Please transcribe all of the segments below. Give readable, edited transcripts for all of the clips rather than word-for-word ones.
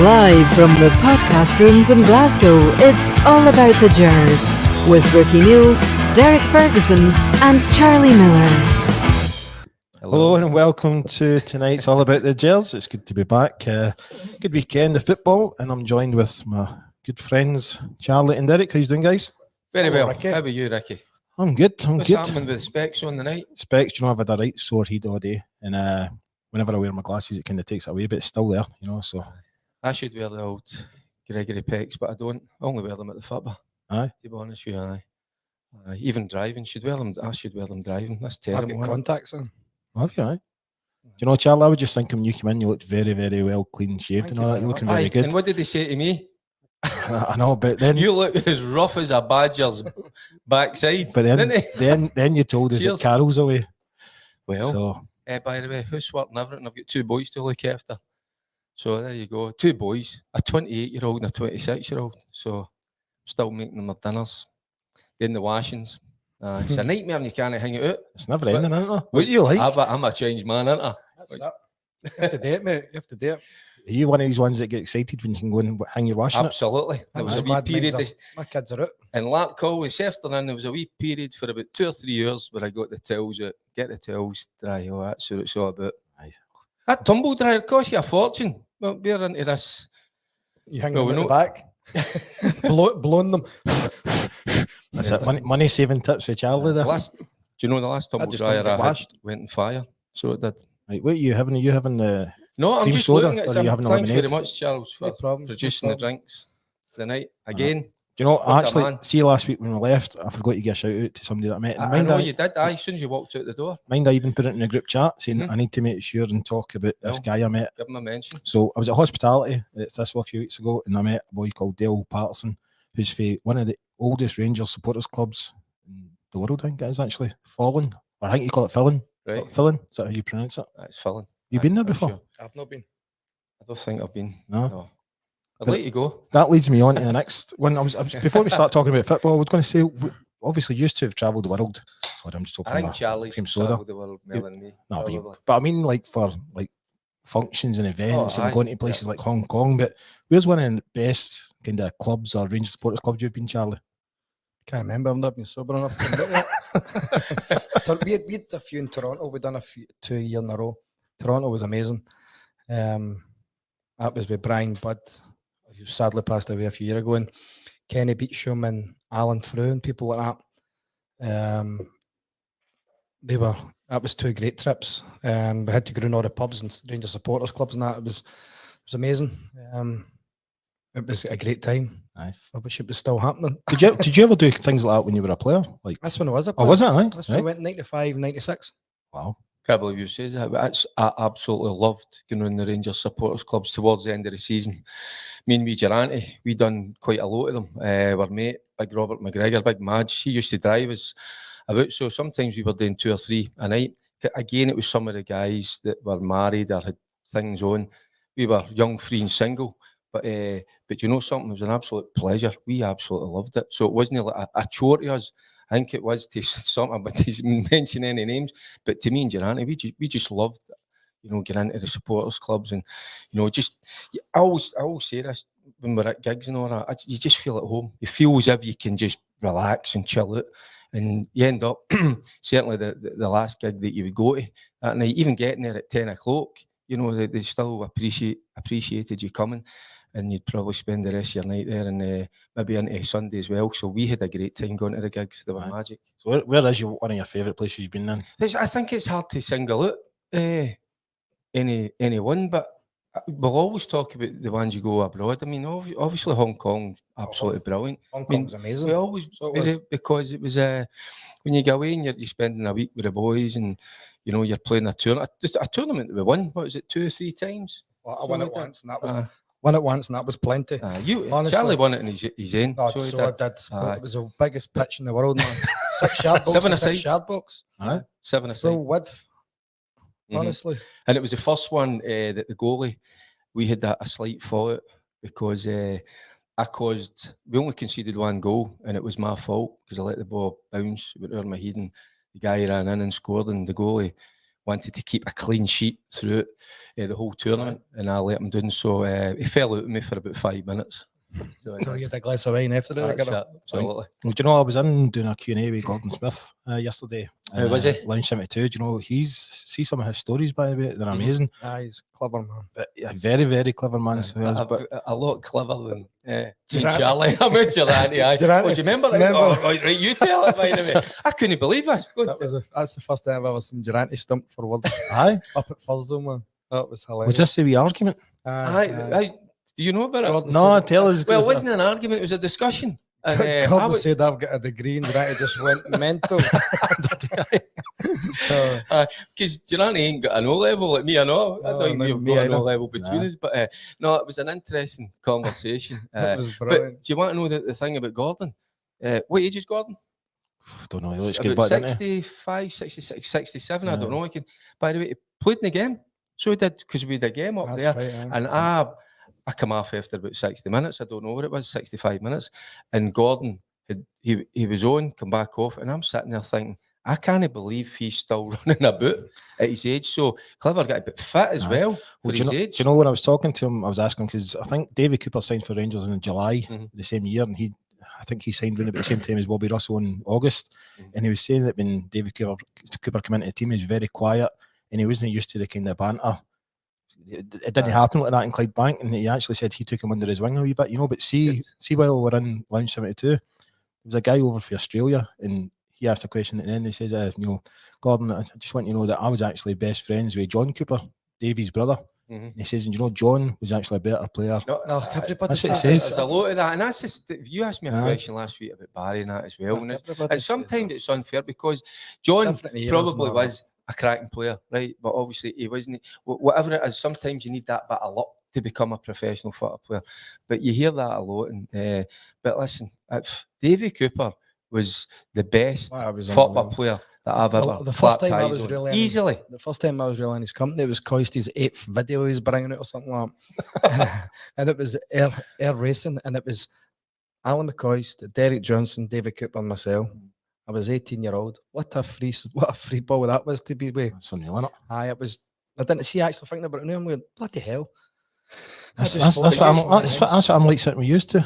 Live from the podcast rooms in Glasgow, it's all about the Gers with Ricki Neill, Derek Ferguson and Charlie Miller. Hello and welcome to tonight's All About the Gers. It's good to be back. Good weekend of football, and I'm joined with my good friends Charlie and Derek. How you doing, guys? Very well. Ricki. How about you, Ricki? I'm good. What's happening with the specs on the night? Specs, I've had a right sore head all day, and whenever I wear my glasses, it kind of takes it away, but it's still there, So I should wear the old Gregory Pecks, but I don't. I only wear them at the football. Aye. To be honest with you, aye. Even driving, should wear them. I should wear them driving. That's I've terrible. got contacts on. Have you? Aye. Do you know, Charlie? I was just thinking when you came in, you looked very, very well clean shaved and all that. You're looking very good. And what did they say to me? I know, but then You look as rough as a badger's backside. But then, didn't then you told us Cheers. that Carol's away. Well, So by the way, housework and everything. I've got two boys to look after. So there you go. Two boys, a 28-year-old and a 26-year-old. So still making them their dinners, doing the washings. It's a nightmare and you can't hang it out. it's never ending, isn't it? What do you like? I'm a changed man, aren't I? That's it. You have to do it, mate. You have to do it. Are you one of these ones that get excited when you can go and hang your washing? Absolutely. There was a wee period. My kids are out. In Larkcall, this afternoon, there was a wee period for about 2 or 3 years where I got the towels out, get the towels dry. Oh, that's what it's all about. Aye. That tumble dryer cost you a fortune. Well, we're into this. You hang Well, them we at the back. Blowing them. That's it. Money saving tips for Charlie there. Do you know the last tumble just dryer don't get I had washed. went in fire? So it did. Right, what are you having? Are you having the No, I'm cream just soda, looking at or are some. you having a Thanks very lemonade? much, Charles, for No problem. producing the drinks tonight. Again, Do you know, What a actually, man. see last week when we left, I forgot to give a shout out to somebody that I met. And I know you did. Aye, as soon as you walked out the door, mind I even put it in a group chat saying Mhm. I need to make sure and talk about this Well. guy I met. give him a mention. So I was at hospitality at Thistle a few weeks ago, and I met a boy called Dale Patterson, who's for one of the oldest Rangers supporters clubs in the world. I think it is actually Fallon, or I think you call it Fillon. Right, Fillon, is that how you pronounce it? that's filling. You been there I'm before? sure. I've not been. I don't think I've been. No. No. I'd But- like to go. That leads me on to the next one. I was before we start talking about football, I was going to say, obviously, used to have travelled the world. Sorry, I'm just talking I think about Charlie's cream soda. travelled the world more than me. No, probably. but I mean, like for like functions and events and aye. going to places like Hong Kong. But where's one of the best kind of clubs or Rangers supporters clubs you've been, Charlie? Can't remember. I've not been sober enough to admit that. we had a few in Toronto. We've done 2 years in a row. Toronto was amazing. That was with Brian Budd, who sadly passed away a few years ago, and Kenny Beecham and Alan Frew and people like that. That was 2 great trips. We had to go to all the pubs and Rangers supporters clubs and that. It was amazing. It was a great time. Aye. I wish it was still happening. Did you ever do things like that when you were a player? Like, That's when I was a oh, player. was it? Aye? That's when I Right. went 95, 96. Wow. Can't believe you say that, but I absolutely loved going around the Rangers supporters clubs towards the end of the season. Me and Vigilante, we done quite a lot of them. Our mate, Big Robert McGregor, Big Madge, he used to drive us about, so sometimes we were doing 2 or 3 a night. Again, it was some of the guys that were married or had things on. We were young, free and single, but you know something, it was an absolute pleasure. We absolutely loved it. So it wasn't like a chore to us. I think it was to something, but to mention any names. But to me and Gerani, we just loved, getting into the supporters clubs and, I always say this when we're at gigs and all that. You just feel at home. You feel as if you can just relax and chill out, and you end up certainly the last gig that you would go to that night, even getting there at 10 o'clock. They still appreciated you coming. And you'd probably spend the rest of your night there and maybe into Sunday as well. So we had a great time going to the gigs. They were magic. So where is one of your favourite places you've been in? I think it's hard to single out any one, but we'll always talk about the ones you go abroad. I mean, obviously Hong Kong, absolutely brilliant. Hong I mean, Kong's amazing. we always So it was. because it was when you go away and you're spending a week with the boys and you're playing a tournament. A tournament that we won. What was it, 2 or 3 times? Well, I So won we it did. once, and that was won it once, and that was plenty. Charlie Honestly. won it in his own. Oh, so he so did. I did. But Aye. it was the biggest pitch in the world, man. 6 yard box. 7 6 aside. yard box. Aye. 7 aside. Full width. Mhm. Honestly. And it was the first one that the goalie, we had a slight fallout because we only conceded 1 goal and it was my fault because I let the ball bounce, it went over my head and the guy ran in and scored and the goalie wanted to keep a clean sheet throughout the whole tournament, and I let him down. So he fell out with me for about 5 minutes. So you had a glass of wine after that? That's it, absolutely. Well, do you know, I was in doing a Q&A with Gordon Smith yesterday. Who was he? Lounge 72. Do you know, see some of his stories, by the way, they're amazing. He's a clever man. But a very, very clever man. So he is, but A lot clever than St Charlie. I'm out Durrant. Oh, do you remember that? Remember. Oh, right, you tell it, by the way. I couldn't believe this. That's the first time I've ever seen Durrant stumped for words. aye. Up at Thursday, man. That was hilarious. Was this the wee argument? Aye. Do you know about it? No, tell us. Well, it wasn't an argument, it was a discussion. And Gordon said I've got a degree and Durrant just went mental. Because Durrant ain't got an O level like me, I know. I don't think we've got an O level between us. But no, it was an interesting conversation. That was but brilliant. do you want to know the thing about Gordon? What age is Gordon? Don't know. He looks good, About but 65, 66, 67. Yeah. I don't know. By the way, he played in the game. So he did, because we had a game up That's there. right, And I come off after about 60 minutes. I don't know what it was, 65 minutes. And Gordon, he was on, come back off. And I'm sitting there thinking, I can't believe he's still running about at his age. So clever guy, but fit as well for his age. Do you know, when I was talking to him, I was asking, because I think David Cooper signed for Rangers in July the same year. And I think he signed around about the same time as Bobby Russell in August. And he was saying that when David Cooper came into the team, he was very quiet and he wasn't used to the kind of banter. It didn't happen like that in Clydebank, and he actually said he took him under his wing a wee bit, but see while we're in Lounge 72, there was a guy over for Australia, and he asked a question at the end. He says, Gordon, I just want you to know that I was actually best friends with John Cooper, Davy's brother. And he says, and John was actually a better player. No, everybody says there's a lot of that, and that's just, you asked me a question last week about Barry and that as well, and sometimes it's unfair because John probably was a cracking player, right? But obviously he wasn't. Whatever it is, sometimes you need that bit of luck to become a professional football player. But you hear that a lot. And but listen, Davy Cooper was the best football player that I've ever. The first time I was really easily. The first time I was really in his company, it was Coyste's 8th video he was bringing out or something like that, and it was air racing, and it was Alan McCoist, Derek Johnson, David Cooper, and myself. I was 18-year-old. What a free ball that was to be with. That's unreal, isn't it? Aye, it was. I didn't see actually thinking about it now. I'm going, bloody hell. That's what I'm like sitting with used to.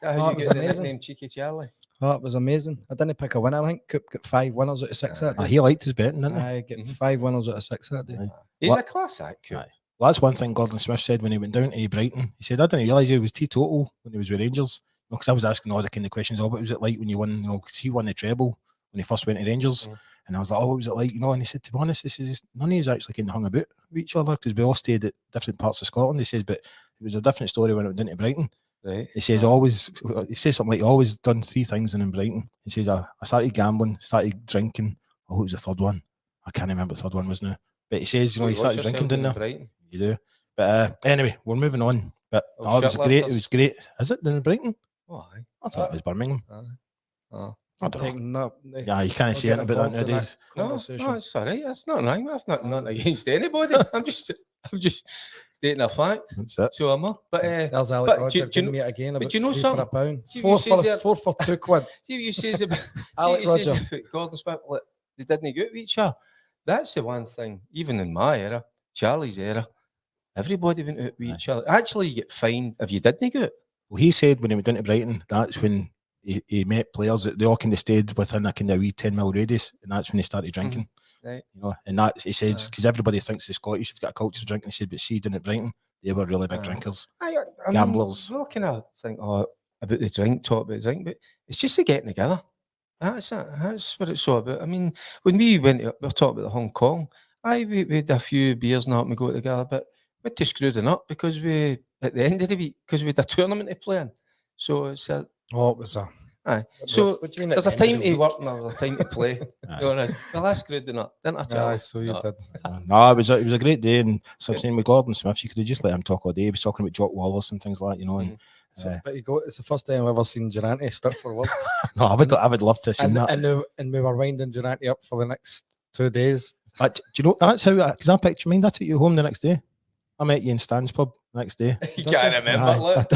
How you get the nickname Cheeky Charlie? Oh, it was amazing. I didn't pick a winner. I think Coop got 5 winners out of 6 that day. He liked his betting, didn't he? I get 5 winners out of 6 that day. He's a class act. Well, that's one thing Gordon Smith said when he went down to Brighton. He said, I didn't realise he was teetotal when he was with Rangers. Because I was asking all the kind of questions, what was it like when you won, because he won the treble when he first went to Rangers. And I was like, what was it like, And he said, to be honest, this is none of us actually kind of hung about with each other because we all stayed at different parts of Scotland. He says, but it was a different story when it went down to Brighton. Right. He says he says something like, always done 3 things in Brighton. He says, I started gambling, started drinking. Oh, what was the third one? I can't remember what the third one was now. But he says, he started drinking down there. Brighton. You do. But anyway, we're moving on. But it was great. It was great. Is it in Brighton? Oh, aye. I thought it was Birmingham. I don't know. Yeah, you can't say anything about that nowadays. No, it's all right. That's not right. I've not against anybody. I'm just stating a fact. That's it. So am I. But there's Alec Roger giving me it again. But do you know something? £4 for £2. See what you say about Alec Roger. Gordon Smith. They didn't go with each other. That's the one thing. Even in my era, Charlie's era, everybody went out with each other. Actually, you get fined if you didn't go out. Well, he said when he went down to Brighton, that's when he met players that they all kind of stayed within a kind of wee 10-mile radius, and that's when he started drinking. Right. And that he says because everybody thinks the Scottish have got a culture of drinking. He said, but see, down at Brighton, they were really big drinkers, gamblers. I'm not kind of think about the drink, talk about the drink, but it's just the getting together. That's it. That's what it's all about. I mean, when we went, we were talking about Hong Kong. We had a few beers and that, and we go together, but we had to screw it up because we, at the end of the week, because we had a tournament to play in. So it's a. Oh, it was a. Aye. So what do you mean there's a time to work and there's a time to play. Well, I screwed it up, didn't I, Charlie? So you did. No, it was a great day, and something with Gordon Smith, you could have just let him talk all day. He was talking about Jock Wallace and things like that, And but it's the first time I've ever seen Durrant stuck for words. No, I would love to see that. And we were winding Durrant up for the next 2 days. Do you know that's how? Because I picture I took you home the next day. I met you in Stan's pub the next day. You can't remember, look.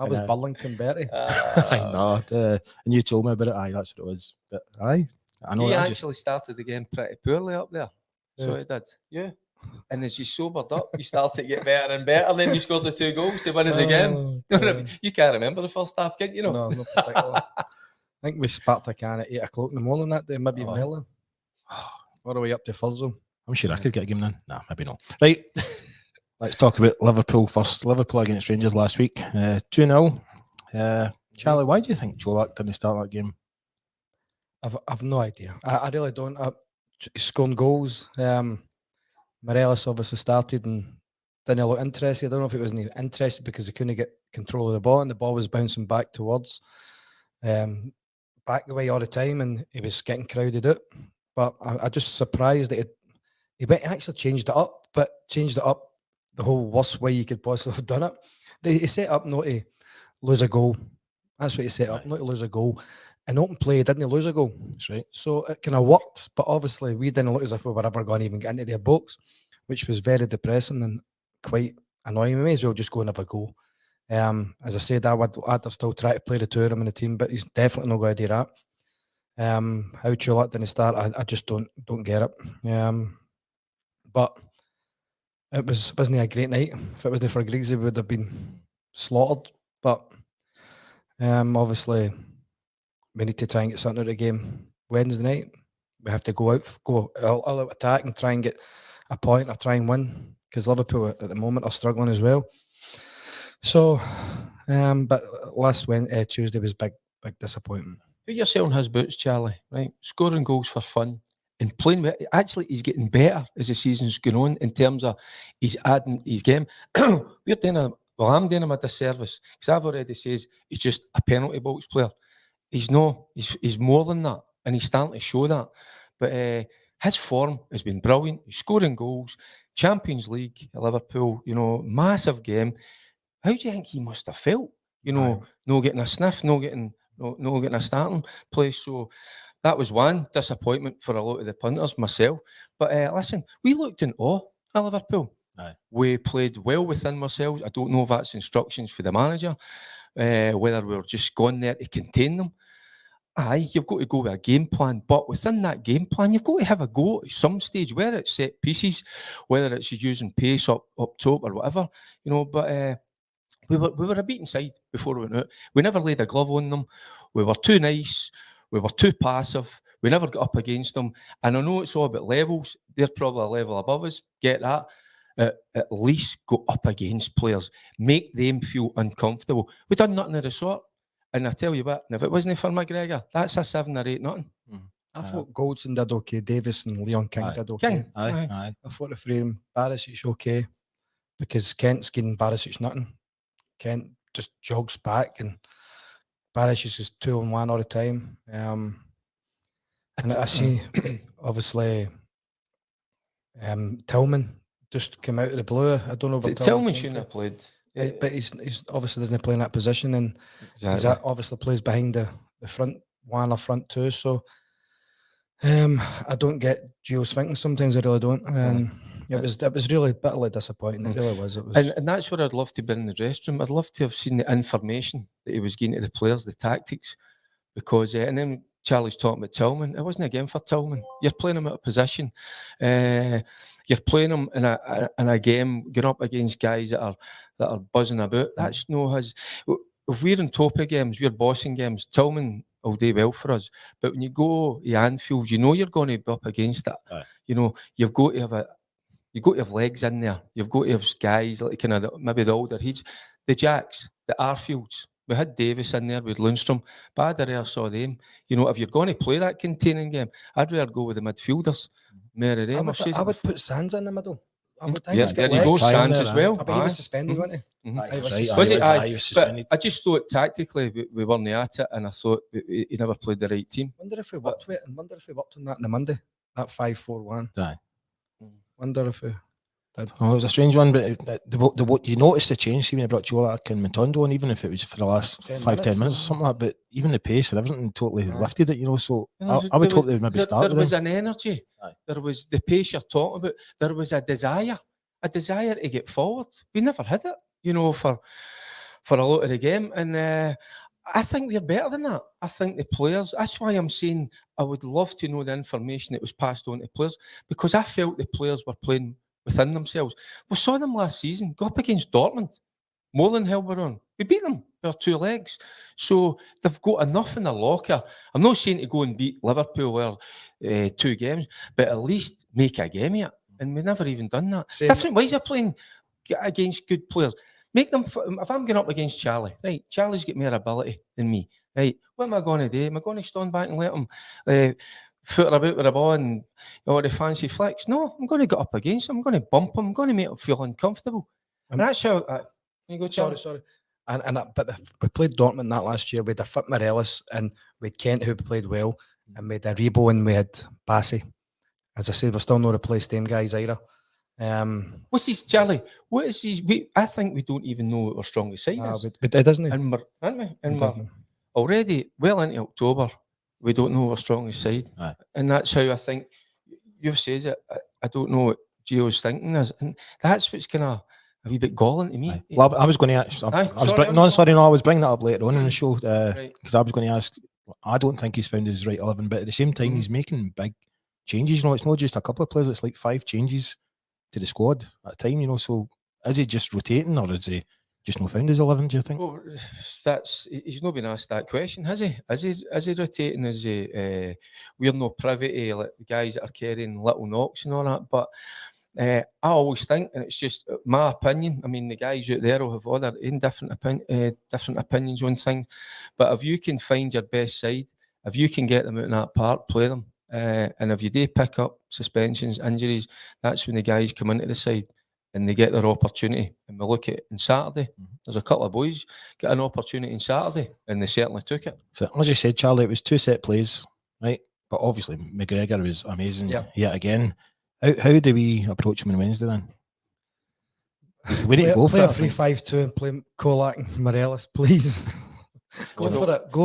I was Burlington Bertie. I know, and you told me about it. Aye, that's what it was. But aye, I know He that. actually started the game pretty poorly up there. So he did. Yeah. And as you sobered up, you started to get better and better. And then you scored the 2 goals to win us again. You can't remember the first half, can you? No, not particularly. I think we sparked a can at 8 o'clock in the morning that day, maybe even earlier. All the way up to Thursday. I'm sure I could get a game then. Nah, maybe not. Right. Let's talk about Liverpool first. Liverpool against Rangers last week. 2-0. Charlie, why do you think Colak didn't start that game? I've no idea. I really don't. Scoring goals. Morelos obviously started and didn't look interested. I don't know if it wasn't interested because he couldn't get control of the ball and the ball was bouncing back towards back the way all the time and he was getting crowded out. But I just surprised that he actually changed it up, but changed it up the whole worst way you could possibly have done it. He set up not to lose a goal. That's what he set up, not to lose a goal. In open play, didn't he lose a goal? That's right. So it kind of worked, but obviously we didn't look as if we were ever going to even get into their box, which was very depressing and quite annoying. We may as well just go and have a go. As I said, I'd still try to play the two of them in the team, but he's definitely not going to do that. How Colak didn't start, I just don't get it. But it wasn't a great night. If it wasn't for Griggsy, we would have been slaughtered. But obviously, we need to try and get something out of the game Wednesday night. We have to go all out attack and try and get a point or try and win because Liverpool at the moment are struggling as well. So, but last Tuesday was big disappointment. Put yourself in his boots, Charlie, right? Scoring goals for fun and playing with it. Actually, he's getting better as the season's going on in terms of he's adding his game. I'm doing him a disservice because I've already said he's just a penalty box player. He's more than that, and he's starting to show that. But his form has been brilliant. He's scoring goals, Champions League at Liverpool, massive game. How do you think he must have felt? No getting a sniff, no getting a starting place. So that was one disappointment for a lot of the punters, myself. But listen, we looked in awe at Liverpool. Aye. We played well within ourselves. I don't know if that's instructions for the manager, whether we're just gone there to contain them. Aye, you've got to go with a game plan, but within that game plan, you've got to have a go at some stage, whether it's set pieces, whether it's using pace up top or whatever, But we were a beaten side before we went out. We never laid a glove on them. We were too nice. We were too passive. We never got up against them. And I know it's all about levels. They're probably a level above us. Get that. At least go up against players. Make them feel uncomfortable. We done nothing of the sort. And I tell you what, if it wasn't for McGregor, that's a 7 or 8 nothing. I thought Goldson did okay. Davis and Leon King did okay. King, aye. I thought the frame Barisic okay because Kent's getting Barisic nothing. Kent just jogs back and Barisic is 2-on-1 all the time. And I see obviously Tillman just came out of the blue. I don't know. Tillman shouldn't have played. But he's obviously doesn't play in that position, and Exactly. he obviously plays behind the front one or front two. So I don't get Gio's thinking sometimes. I really don't. It was really bitterly disappointing. It really was. It was, and that's what I'd love to be in the dressing room. I'd love to have seen the information that he was giving to the players, the tactics, because and then Charlie's talking about Tillman. It wasn't a game for Tillman. You're playing him out of position. You're playing him in a game, going up against guys that are buzzing about. That's no his. If we're in top of games, we're bossing games. Tillman will do well for us. But when you go to Anfield, you're going to be up against it. Aye. You've got to have legs in there. You've got to have guys like maybe the older heads, the Jacks, the Arfields. We had Davis in there with Lundstrom, but I never saw them. If you're going to play that containing game, I'd rather go with the midfielders. More of them. I would put Sands in the middle. Yes, there you go, Sands as well. But he was suspended, wasn't he? Was he? He was suspended. But I just thought tactically we weren't at it, and I thought he never played the right team. Wonder if we worked with it, and wonder if we worked on that on the Monday, that 5-4-1. Aye. Wonder if we did. Well, it was a strange one, but you noticed the change when they brought Colak and Matondo, and even if it was for the last 5-10 minutes or something like that, but even the pace and everything totally lifted it, so I would hope they would maybe start. There was an energy. Aye. There was the pace you're talking about. There was a desire to get forward. We never had it, for a lot of the game. And I think we're better than that. I think the players, that's why I'm saying I would love to know the information that was passed on to players, because I felt the players were playing within themselves. We saw them last season, go up against Dortmund, more than hell we're on. We beat them with our 2 legs. So they've got enough in their locker. I'm not saying to go and beat Liverpool or 2 games, but at least make a game of it. And we've never even done that. Different ways of playing against good players. Make them, if I'm going up against Charlie, right, Charlie's got more ability than me, right, what am I going to do? Am I going to stand back and let him foot about with the ball and all the fancy flicks? No, I'm going to get up against him. I'm going to bump him. I'm going to make him feel uncomfortable. And that's how... you go, Charlie. Sorry. But we played Dortmund that last year. We had a Fit Morelos and we had Kent who played well, and we had a Rebo and we had Bassey. As I said, we're still not replaced them guys either. What's his, Charlie? What is his? I think we don't even know what our strongest side is. But it doesn't. And we're already well into October. We don't know our strongest side, and that's how I think you've said it. I don't know what Gio's thinking is, and that's what's kind of a wee bit galling to me. Well, I was going to ask. I was bringing that up later on in the show because I was going to ask. I don't think he's found his right 11, but at the same time, he's making big changes. You know, it's not just a couple of players; it's like 5 changes to the squad at a time. You know, so is he just rotating, or is he just not found his 11? Do you think? Well, he's not been asked that question, has he? Is he rotating? Is he? We're not privy to like the guys that are carrying little knocks and all that, but. I always think, and it's just my opinion. I mean, the guys out there will have other different opinions on things. But if you can find your best side, if you can get them out in that park, play them. And if you do pick up suspensions, injuries, that's when the guys come into the side and they get their opportunity. And we look at on Saturday, there's a couple of boys get an opportunity on Saturday, and they certainly took it. So as you said, Charlie, it was 2 set plays, right? But obviously McGregor was amazing yet again. How do we approach him on Wednesday then? We need to go for a 3-5-2 and play Kolak and Morelos, please. Go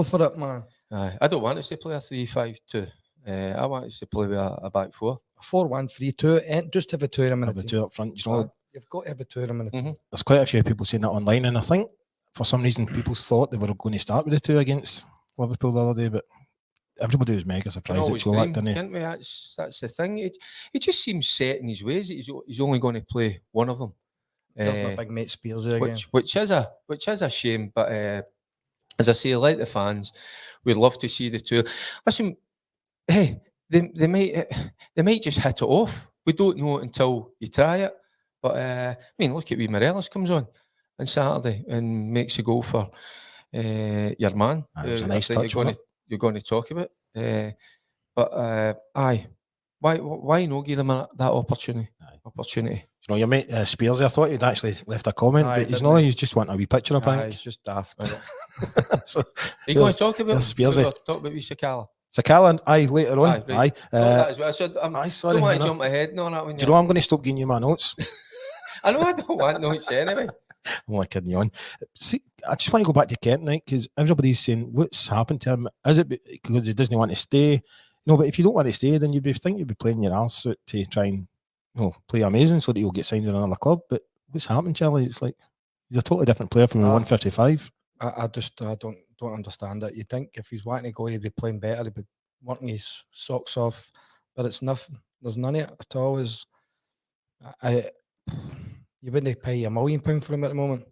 for it, man. I don't want us to play a 3-5-2. I want us to play with a back 4. 4-1-3-2, and just have a 2 of them in the 2 up front. You know, you've got to have a 2 of them in the 2. There's quite a few people saying that online, and I think for some reason people thought they were going to start with the 2 against Liverpool the other day, but everybody was mega surprised at Colak, didn't he? That's the thing. He just seems set in his ways. He's only going to play one of them. There's my big mate Spears again, which is a shame. But as I say, like the fans, we'd love to see the 2. Listen, hey, they might just hit it off. We don't know it until you try it. But I mean, look at wee Morelos comes on Saturday and makes a goal for your man. It was a nice touch. You're going to talk about, but why not give them that opportunity? You know, your mate Spears, I thought he'd actually left a comment, but he's just wanting a wee picture of Hank. He's just daft. So, are you going to talk about Spears? Talk about wee Sakala. Sakala, later on. Right. I don't want to jump ahead. No, that one. Do you know I'm going to stop giving you my notes? I know I don't want notes anyway. I'm like kidding you on. See, I just want to go back to Kent, right? Because everybody's saying what's happened to him. Is it because he doesn't want to stay? No, but if you don't want to stay, then you'd be playing your arse out to try and play amazing so that you'll get signed in another club. But what's happened, Charlie? It's like he's a totally different player from 155. I don't understand that. You'd think if he's wanting to go, he'd be playing better. He'd be working his socks off. But it's nothing. There's none of it at all. You wouldn't pay £1 million for him at the moment.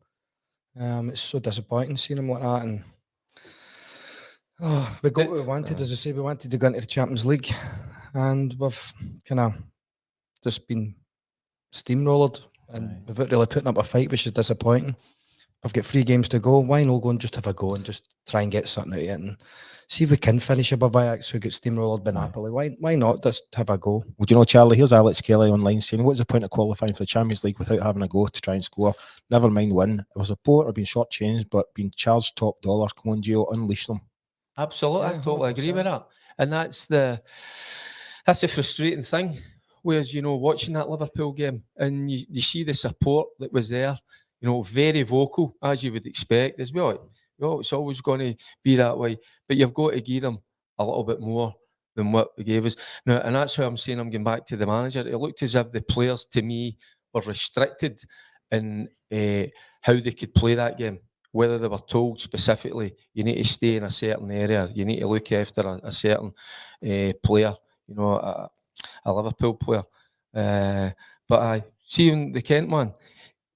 It's so disappointing seeing him like that. And we got what we wanted, as I say. We wanted to go into the Champions League, and we've kind of just been steamrolled, and without really putting up a fight, which is disappointing. I've got 3 games to go. Why not go and just have a go and just try and get something out of it and see if we can finish above Ajax, who gets steamrolled by Napoli? Why not just have a go? Well, do you know, Charlie, here's Alex Kelly online saying, what's the point of qualifying for the Champions League without having a go to try and score? Never mind win. It was a report or being shortchanged, but being charged top dollar. Come on, Gio, unleash them. Absolutely, I totally agree with that. And that's the frustrating thing. Whereas, watching that Liverpool game and you see the support that was there, very vocal, as you would expect as well. It's always going to be that way. But you've got to give them a little bit more than what they gave us. Now, and that's how I'm saying I'm going back to the manager. It looked as if the players, to me, were restricted in how they could play that game. whether they were told specifically, you need to stay in a certain area, you need to look after a certain player, you know, a Liverpool player. But I see in the Kent man,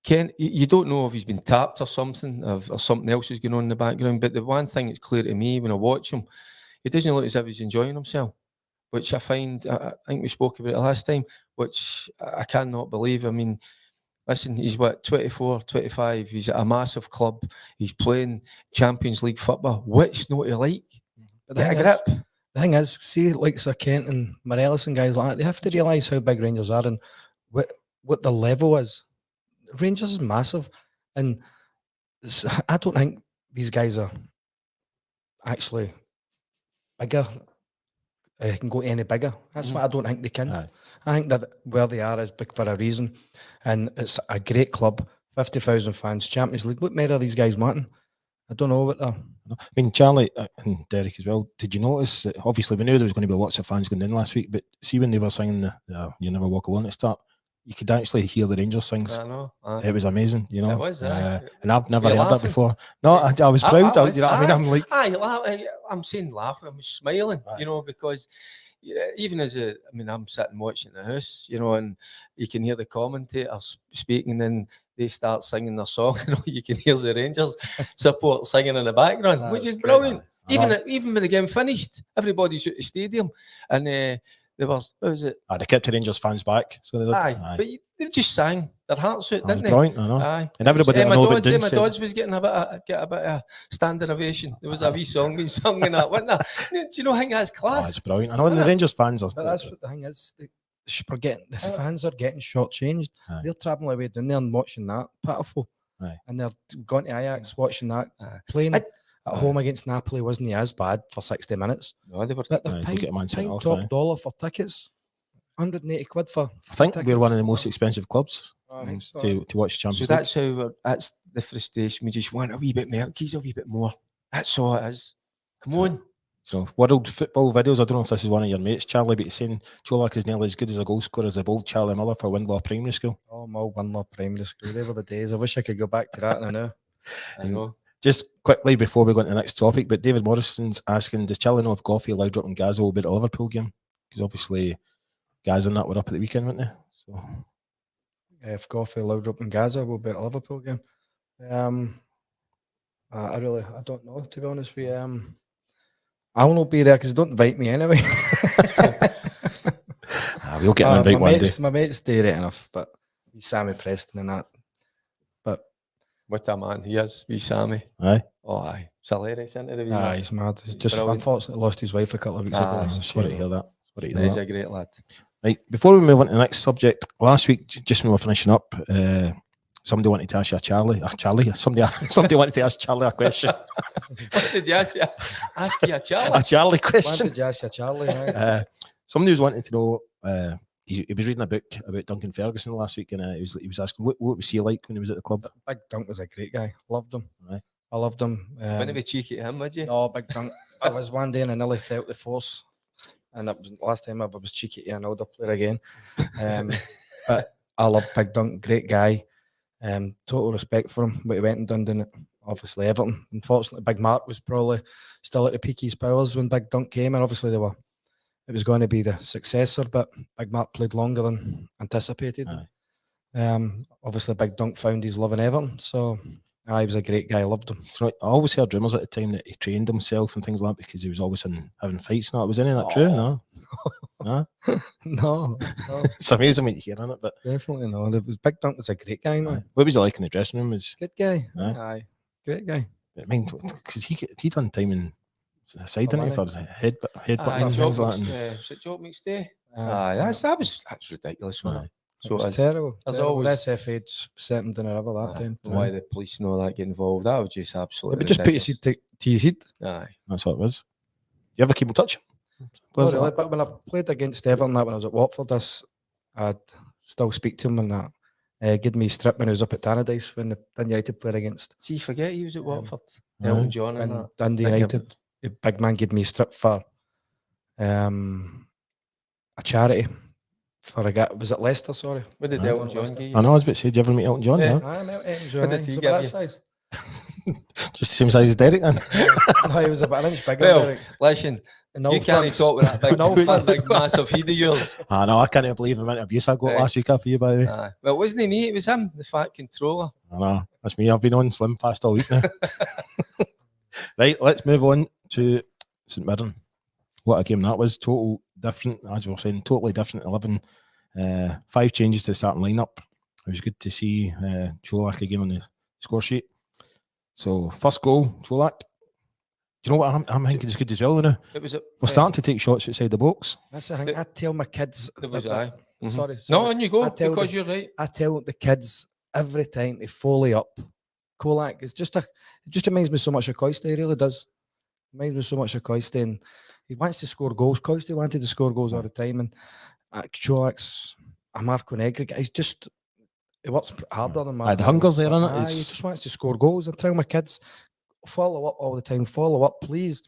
Kent, you don't know if he's been tapped or something, or something else is going on in the background. But the one thing that's clear to me when I watch him, he doesn't look as if he's enjoying himself, which I find, I think we spoke about it last time, which I cannot believe. I mean, listen, he's what, 24, 25. He's at a massive club. He's playing Champions League football. What's not to like? But Get a grip. the thing is, see, like Sir Kent and Morelos and guys like that, they have to realise how big Rangers are and what the level is. Rangers is massive, and I don't think these guys are actually bigger. Can go any bigger. That's what I don't think they can. Aye. I think that where they are is big for a reason, and it's a great club. 50,000 fans, Champions League. What more are these guys wanting? I don't know what they're. I mean, Charlie and Derek as well. Did you notice that obviously we knew there was going to be lots of fans going in last week, but see when they were singing the "You Never Walk Alone" at start, you could actually hear the Rangers sings. I know. It was amazing, you know. It was, and I've never You're heard that laughing? before. No, I was proud. You know what I mean? I'm like, I'm saying laughing. I'm smiling, you know, because even I'm sitting watching the house, you know, and you can hear the commentators speaking, and then they start singing their song, and you can hear the Rangers support singing in the background, which is brilliant. Even when the game finished, everybody's at the stadium, and there was, what was it? they kept the Rangers fans back. So they did. Aye, but they just sang their hearts out, didn't they? Brilliant, I know. Aye. And everybody I know about Dune Emma said- Dodds was getting a bit of standing ovation. There was a wee song being sung in that, wasn't there? Do you know, I think that's Oh, class. it's brilliant. I know the Rangers fans are. But that's what the thing is. The fans are getting shortchanged. Aye. They're travelling away down there and watching that pitiful, Aye. and they're going to Ajax watching that. Playing at home against Napoli wasn't as bad for 60 minutes. No, they were. But they're Aye, they paying, get a man sent paying off, top aye. dollar for tickets. 180 quid for. I think tickets. we're one of the most expensive clubs I think so. to watch Champions So League. that's how. That's the frustration. We just want a wee bit more. Keys a wee bit more. That's all it is. Come on. So world football videos. I don't know if this is one of your mates, Charlie, but he's saying Joe Luck is nearly as good as a goal scorer as the old Charlie Miller for Windlaw Primary School. Oh, my Winlaw Primary School. They were the days. I wish I could go back to that now. I know. Just quickly before we go into the next topic, but David Morrison's asking, does Charlie know if Goffey, Laudrup and Gazza will be at the Liverpool game? Because obviously Gazza and that were up at the weekend, weren't they? So If Goffey, Laudrup and Gaza will be at a Liverpool game. I don't know, to be honest with you. I will not be there because they don't invite me anyway. we'll get an invite one day. My mates stay right enough, but Sammy Preston and that. But What a man he is. Wee Sammy. Aye. Oh, aye. It's hilarious, isn't it? the wee Aye, man? he's mad. He's just Brilliant. unfortunately lost his wife a couple of weeks ago. Aye. Sorry to hear that. Sorry to hear He's that. a great lad. Right, before we move on to the next subject, last week, just when we were finishing up, somebody wanted to ask you somebody wanted to ask Charlie a question. What did you ask you? Ask you a A challenge. Charlie Why question. did you ask your Charlie? Aye? Somebody was wanting to know, he was reading a book about Duncan Ferguson last week, and he was asking, what was he like when he was at the club? Big Dunk was a great guy. Loved him. Aye. I loved him. Wouldn't be cheeky to him, would you? No, Big Dunk. I was one day and I nearly felt the force. And that was the last time I was cheeky to an older player again. But I love Big Dunk, great guy. Total respect for him. What he went and done doing it. Obviously Everton. Unfortunately, Big Mark was probably still at the peak of his powers when Big Dunk came, and obviously it was going to be the successor, but Big Mark played longer than anticipated. Aye. Obviously Big Dunk found his love in Everton, so he was a great guy. I loved him. So I always heard rumours at the time that he trained himself and things like that because he was always having fights and that. Was any of that true? No? No? No, It's amazing when you hear it, but definitely no. Big Dunk was a great guy, man. what was he like in the dressing room? Good guy. Aye. Aye. Great guy. I mean, because he done time in side, didn't he, for head Aye, and Job things like Mix- that. was it Job Mixed Day? Aye. That's ridiculous, wasn't Aye. it? It So was it is. terrible. There's terrible. always- SFA sent him down a river that time. Why the police and all that get involved? That was just absolutely. But just put your ridiculous. seat to your seat. Aye. That's what it was. You ever keep in touch? Not really, but when I played against Everton, when I was at Watford, I'd still speak to him and that. Give me a strip when I was up at Tannadice when the Dundee United played against. See, forget he was at Watford. Aye. Elton John and And that. Dundee Think of United, a big man gave me a strip for a charity for a guy. Was it Leicester? Sorry. What did Aye. Elton John give you? I know, I was about to say, did you ever meet Elton John? Yeah. No? I met Elton John. What did He's he about give that you? size. Just the same size as Derek then. No, he was about an inch bigger. Well, Derek. listen, In all you can't fronts. talk with that big, In all that fronts. big massive head of yours. I know, I can't believe the amount of abuse I got Right. last week after you, by the way. Well, it wasn't me, it was him, the fat controller. I know, that's me. I've been on Slim Fast all week now. Right, let's move on to St Mirren. What a game that was. Total different, as we were saying, totally different 11. 5 changes to the starting lineup. It was good to see Cholak again on the score sheet. So, first goal, Cholak. Do you know what I'm thinking is good as well now? It was a, We're starting to take shots outside the box. That's the thing. I tell my kids. It was that- Mhm. Sorry. No, on you go, I tell because the- you're right. I tell the kids every time to foley up. Colac is it just reminds me so much of Coisty. He really does. Reminds me so much of Coisty, and he wants to score goals. Coisty wanted to score goals all the time, and Colac's a Marco Negri guy. He works harder than Marco. The hunger's there, innit? He It's- just wants to score goals. I tell my kids, follow up all the time. Follow up, please.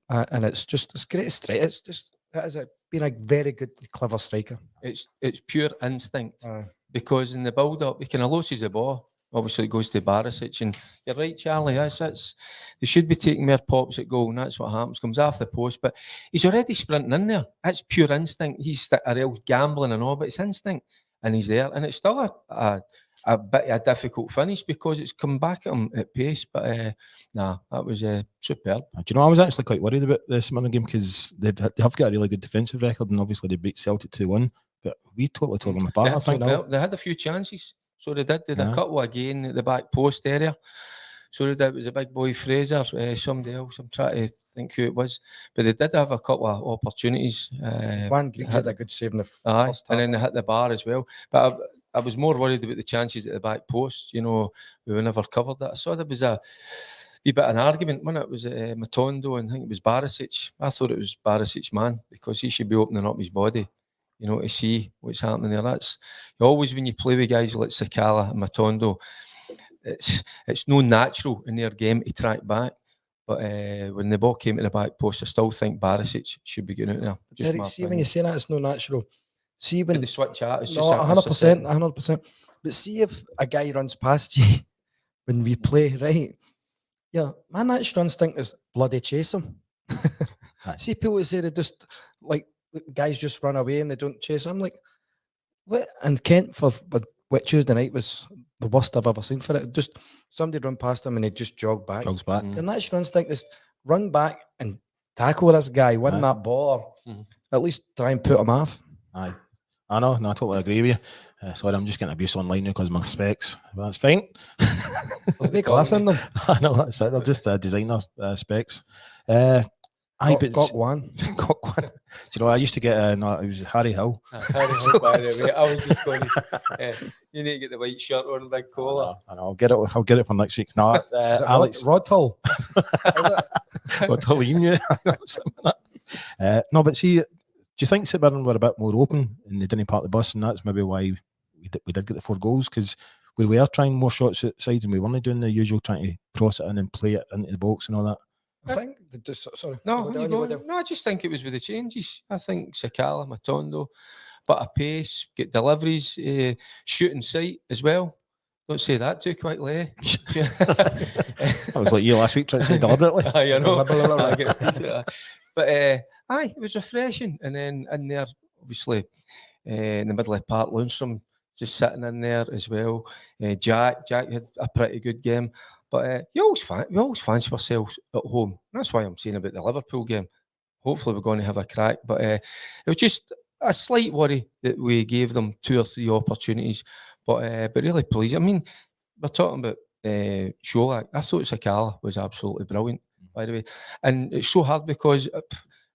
And it's great to strike. It's just that has been a very good, clever striker. It's pure instinct. Aye. Because in the build-up, he kind of loses the ball. Obviously, it goes to Barisic, and you're right, Charlie. That's they should be taking more pops at goal, and that's what happens. Comes off the post, but he's already sprinting in there. That's pure instinct. He's a real gambling and all, but it's instinct, and he's there, and it's still a bit of a difficult finish because it's come back at him at pace. But that was superb. Do you know, I was actually quite worried about the St Mirren game because they have got a really good defensive record, and obviously they beat Celtic 2-1, but we totally tore them apart. I think. They had a few chances. So they did. They had Yeah. a couple again at the back post area. So they did. It was a big boy Fraser, somebody else. I'm trying to think who it was. But they did have a couple of opportunities. Juan Griggs had a good save in the Aye, first half. and then they hit the bar as well. But I was more worried about the chances at the back post. You know, we never covered that. I saw there was a wee bit of an argument when it was Matondo, and I think it was Barisic. I thought it was Barisic's man because he should be opening up his body, you know, to see what's happening there. That's always when you play with guys like Sakala and Matondo, it's no natural in their game to track back. But when the ball came to the back post, I still think Barisic should be getting out there. Just Eric, my see when opinion. you say that it's no natural. See With when the switch out, it's no, just 100%, 100%. But see if a guy runs past you when we play, right? Yeah, my natural instinct is bloody chase him. See people who say they just like guys just run away and they don't chase. I'm like, what? And Kent for what Tuesday night was the worst I've ever seen for it. Just somebody run past him and he just jogged back. Jogs back. The natural instinct is run back and tackle this guy, win Aye. that ball, or Mhm. at least try and put him off. Aye. I know, no, I totally agree with you. Sorry, I'm just getting abuse online now because of my specs. But that's fine. There's no class in them. I know, that's it. They're just designer specs. Aye, but Got one. got one. Do you know, I used to get, no, it was Harry Hill. By the way, I was just going to you need to get the white shirt on, big collar. I know, I'll get it for next week. No, Is it Alex. Rod Hull? What Halloween, yeah. No, but see, do you think St Mirren were a bit more open and they didn't park the bus, and that's maybe why we did get the 4 goals? Because we were trying more shots outside and we weren't doing the usual trying to cross it in and play it into the box and all that. I think. Sorry. No, Go down. no, I just think it was with the changes. I think Sakala, Matondo, but a pace, get deliveries, shooting sight as well. Don't say that too quickly. Eh? I was like you last week trying to say deliberately. I know. But aye, it was refreshing. And then in there, obviously, in the middle of the park, Lundstrom just sitting in there as well. Jack had a pretty good game. But we always fancy ourselves at home. That's why I'm saying about the Liverpool game. Hopefully we're going to have a crack. But it was just a slight worry that we gave them 2 or 3 opportunities. But really pleased. I mean, we're talking about Cholak. I thought Sakala was absolutely brilliant, by the way. And it's so hard because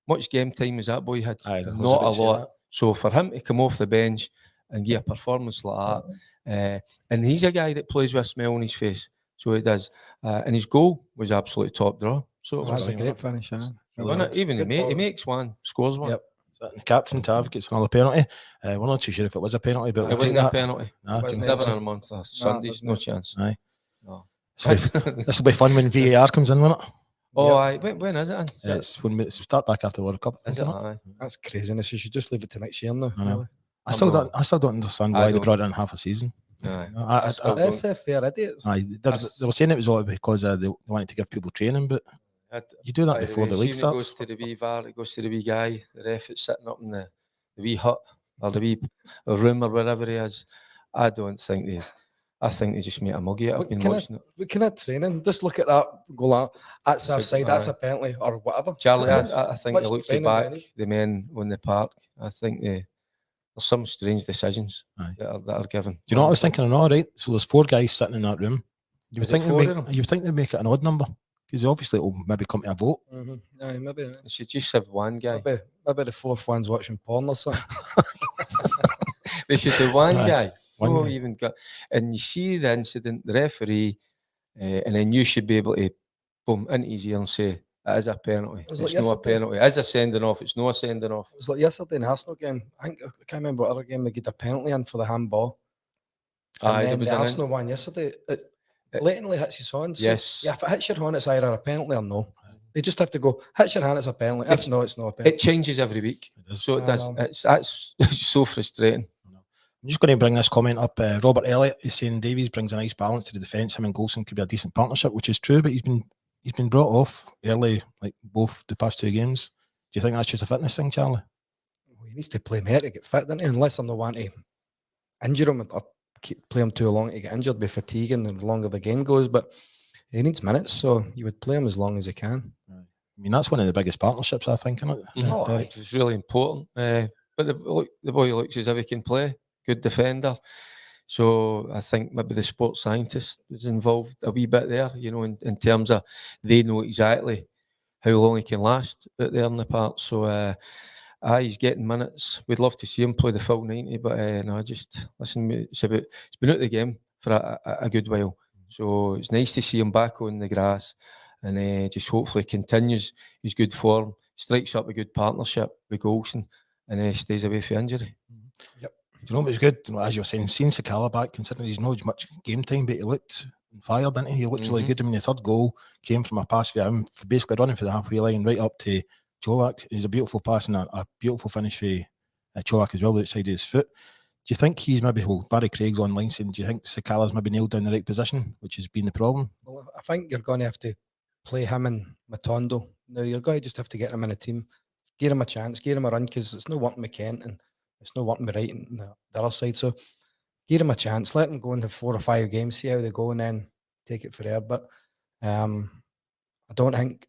much game time as that boy had? Aye, I was Not about a to say lot. that. So for him to come off the bench and give a performance like that, and he's a guy that plays with a smile on his face. So he does. And his goal was absolutely top draw. So it was That's a brilliant. great finish. Wasn't it? Even Good he ball. makes one, scores one. Yep. The captain Tav gets another penalty. We're not too sure if it was a penalty, but It we'll take wasn't a that. penalty. Nah, Wasn't can- it? Never in a month. Sundays, no wasn't it? chance. Aye. No. This will be fun when VAR comes in, won't it? Oh, aye. When is it? Is it? It's when we start back after the World Cup. I Is think, it? isn't it? Aye. That's craziness. You should just leave it to next year now. I know. really. I still don't understand I why they don't. brought it in half a season. That's a fair idiots. They were saying it was all because they wanted to give people training, but you do that before the league starts. It goes to the wee VAR, it goes to the wee guy, the ref that's sitting up in the wee hut or the wee room or wherever he is. I think they just make a muggy out. I've been watching it. What kind of training? Just look at that, go like, that's offside, that's a penalty, or whatever. Charlie, I think they look back, the men on the park. I think there's some strange decisions that are given. Do you know what I was thinking? All right, so there's 4 guys sitting in that room. You would think they make it an odd number because obviously it will maybe come to a vote. Maybe you should just have one guy. Maybe the 4th one's watching porn or something. They should have one guy. Even got, and you see the incident, the referee, and then you should be able to boom into his ear and say it is a penalty. It's not a penalty. It is a sending off. It's not a sending off. It was like yesterday in the Arsenal game. I can't remember what other game they get a penalty in for the handball. There was the Arsenal one yesterday. It blatantly hits his hands. Yes. So, if it hits your hand, it's either a penalty or no. They just have to go, hits your hand, it's a penalty. If no, it's not a penalty. It changes every week. So it does. It's so frustrating. I'm just going to bring this comment up. Robert Elliott is saying Davies brings a nice balance to the defence. Him and Golson could be a decent partnership, which is true, but he's been brought off early, like both the past 2 games. Do you think that's just a fitness thing, Charlie? Well, he needs to play more to get fit, doesn't he? Unless I'm the one to injure him or play him too long to get injured, be fatiguing the longer the game goes. But he needs minutes, so you would play him as long as he can. I mean, that's one of the biggest partnerships, I think, isn't it? It's really important. But the boy looks as if he can play. Good defender. So I think maybe the sports scientist is involved a wee bit there, in terms of they know exactly how long he can last out there in the park. So he's getting minutes. We'd love to see him play the full 90, but listen, it's been out of the game for a good while. So it's nice to see him back on the grass and just hopefully continues his good form, strikes up a good partnership with Golson and stays away from injury. Yep. Do you know what's good? As you were saying, seeing Sakala back, considering he's not much game time, but he looked fired, didn't he? He looked really good. I mean, the 3rd goal came from a pass for him, basically running for the halfway line right up to Cholak. It was a beautiful pass and a beautiful finish for Cholak as well, outside of his foot. Do you think he's maybe, Barry Craig's online saying, do you think Sakala's maybe nailed down the right position, which has been the problem? Well, I think you're going to have to play him and Matondo. Now, you're going to just have to get him in a team, give him a chance, give him a run, because it's not working with Kent and it's not working with right on the other side. So give him a chance, let him go into 4 or 5 games, see how they go, and then take it from there. But I don't think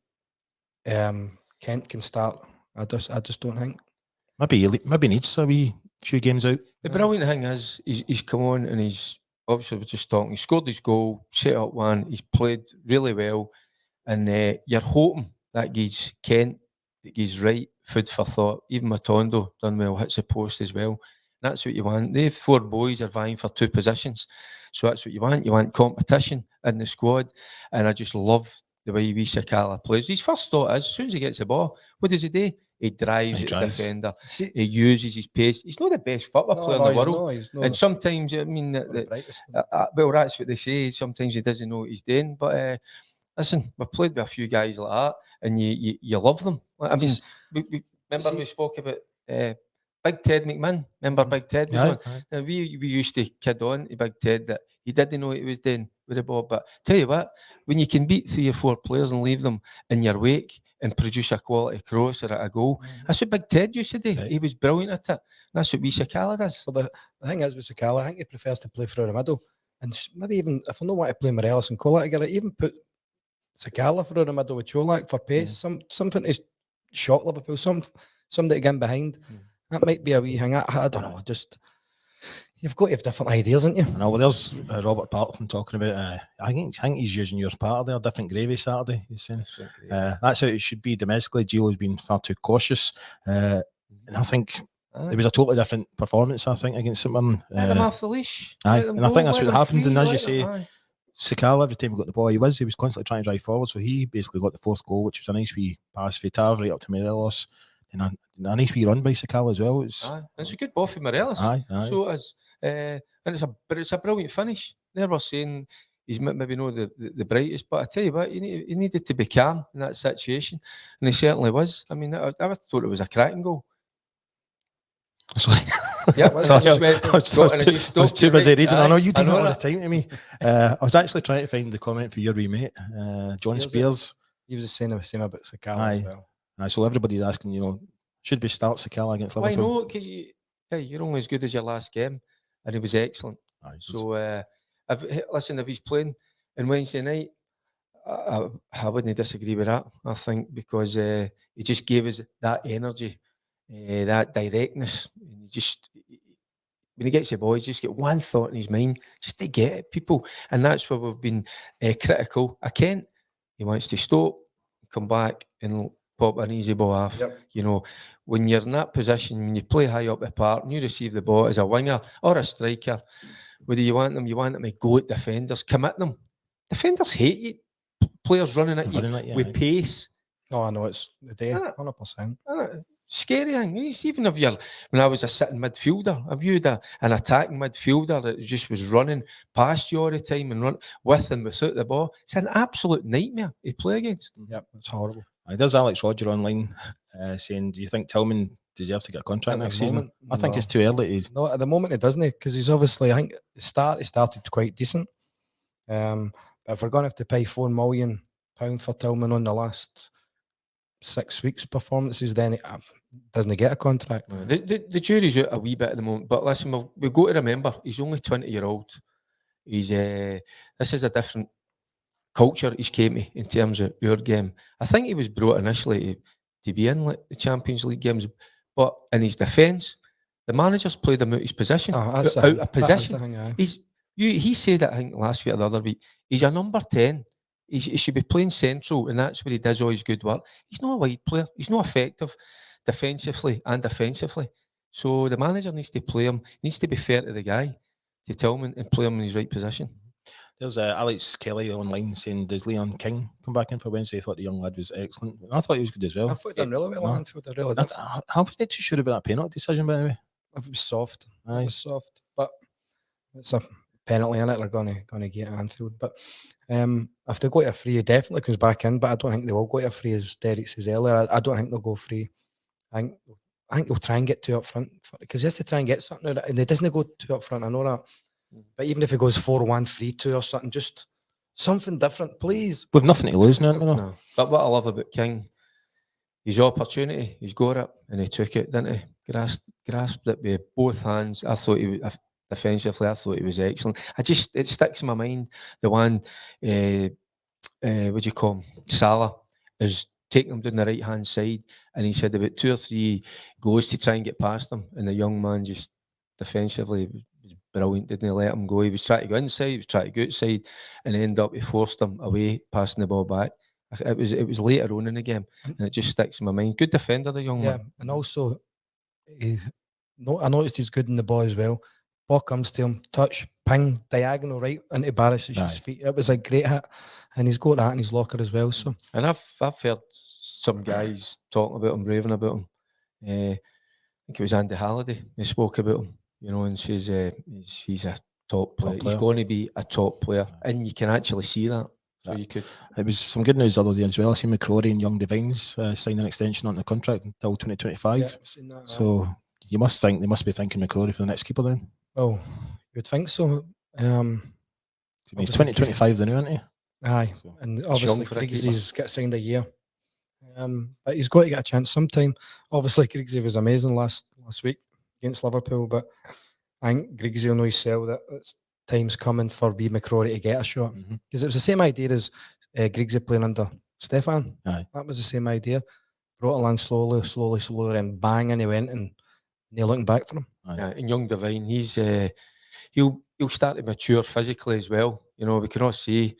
Kent can start. I just don't think. Maybe needs a wee few games out. The brilliant thing is he's come on and he's obviously, we're just talking, he scored his goal, set up one, he's played really well, and you're hoping that gives Kent, that gives right food for thought. Even Matondo done well, hits the post as well. That's what you want. They 4 boys are vying for 2 positions, so that's what you want. You want competition in the squad, and I just love the way Sakala plays. His first thought is, as soon as he gets the ball, what does he do? He drives at the defender. He uses his pace. He's not the best football player in the world. And sometimes, I mean, well, that's what they say. Sometimes he doesn't know what he's doing. But listen, we've played with a few guys like that, and you love them. I mean, we spoke about Big Ted McMahon. Remember Big Ted was on? Now, we used to kid on to Big Ted that he didn't know what he was doing with the ball. But tell you what, when you can beat 3 or 4 players and leave them in your wake and produce a quality cross or a goal, that's what Big Ted used to do. Right. He was brilliant at it. And that's what Sakala does. Well, the thing is with Sakala, I think he prefers to play through the middle. And maybe even, if I don't want to play Morelos and Cholak together, even put Sakala through the middle with Cholak for pace, something to shock Liverpool, somebody to get in behind. That might be a wee hang. I don't know. Just you've got to have different ideas, haven't you? I know. Well, there's Robert Parton talking about. I think he's using your part there. Different gravy Saturday. He's saying that's how it should be domestically. Gio has been far too cautious, and I think it was a totally different performance. I think against St Mirren. Let them off the leash. And I think that's what happened. And as you say, Sakala, every time he got the ball, he was constantly trying to drive forward. So he basically got the 4th goal, which was a nice wee pass for Tav right up to Morelos. And a nice wee run by Sakala as well. It's a good ball for Morelos. So it is. And it's a brilliant finish. Never saying he's maybe not the brightest, but I tell you what, he needed to be calm in that situation, and he certainly was. I mean, I thought it was a cracking goal. Sorry. Yeah, I was too busy reading. I know you do I know not all the that. time to me. I was actually trying to find the comment for your wee mate, John Spears. He was the same about Sakala Aye. as well. So everybody's asking, should we start Sakala against Why Liverpool? not? Because you're only as good as your last game, and he was excellent. Aye, So, if he's playing on Wednesday night, I wouldn't disagree with that. I think because he just gave us that energy, that directness. And when he gets the ball, he's just got one thought in his mind, just to get at people, and that's where we've been critical. I Kent, he wants to stop, come back, and pop an easy ball off. Yep. When you're in that position, when you play high up the park, and you receive the ball as a winger or a striker, whether you want them to go at defenders, come at them. Defenders hate you. Players running at you with pace. Oh, I know, it's the day, 100%. Scary thing. Even if when I was a sitting midfielder, if you had an attacking midfielder that just was running past you all the time and run with and without the ball, it's an absolute nightmare to play against. Yep, it's horrible. There's Alex Roger online saying, do you think Tillman deserves to get a contract next season? I think it's too early. No, at the moment it doesn't, because he's obviously, I think he started quite decent. But if we're going to have to pay £4 million for Tillman on the last 6 weeks' performances, then it doesn't get a contract. The jury's out a wee bit at the moment, but listen, we've got to remember he's only 20-year-old. He's this is a different culture he's came to in terms of our game. I think he was brought initially to be in the Champions League games, but in his defence, the manager's played him out his position, out of position. He said that, I think, last week or the other week. He's a number 10. He should be playing central, and that's where he does all his good work. He's not a wide player. He's not effective defensively and offensively. So the manager needs to play him. He needs to be fair to the guy, to Tillman, and play him in his right position. There's Alex Kelly online saying, does Leon King come back in for Wednesday? I thought the young lad was excellent. I thought he was good as well. I thought he done really well. I wasn't too sure about that penalty decision, by the way. It was soft. It was soft. But it's a penalty in it. They're going to get Anfield. But if they go to a free, he definitely comes back in. But I don't think they will go to a free, as Derek says earlier. I don't think they'll go free. I think they'll try and get two up front, because he has to try and get something out of it. And he doesn't go two up front, I know that. But even if it goes 4-1-3-2 or something, just something different, please. We've nothing to lose now. No. But what I love about King, his opportunity, he's got it and he took it, didn't he? Grasped it with both hands. I thought he was defensively. I thought he was excellent. It sticks in my mind. The one, what do you call him? Salah is taking him down the right hand side, and he said about 2 or 3 goes to try and get past him, and the young man just defensively was brilliant. Didn't let him go. He was trying to go inside, he was trying to go outside, and end up he forced him away, passing the ball back. It was later on in the game, and it just sticks in my mind. Good defender, the young man. And also, I noticed he's good in the ball as well. Ball comes to him, touch, ping, diagonal right into Barisic feet. It was a great hit, and he's got that in his locker as well. So, and I've heard some guys talking about him, raving about him. I think it was Andy Halliday. He spoke about him, and says he's a top player. He's going to be a top player, and you can actually see that. So you could. It was some good news the other day as well. I see McCrory and Young Devines signed an extension on the contract until 2025. Yeah, seen that, so you must think they must be thinking McCrory for the next keeper then. Well, you'd think so. He's 2025 then, isn't he? Aye, so, and obviously Griggs's got signed a year. But he's got to get a chance sometime. Obviously, Griggsy was amazing last week against Liverpool, but I think Griggsy will know himself that it's time's coming for B. McCrory to get a shot. Because it was the same idea as Griggsy playing under Stefan. Aye. That was the same idea. Brought along slowly, and bang, and he went, and no looking back for him. Yeah, and Young Devine, he'll start to mature physically as well. We cannot see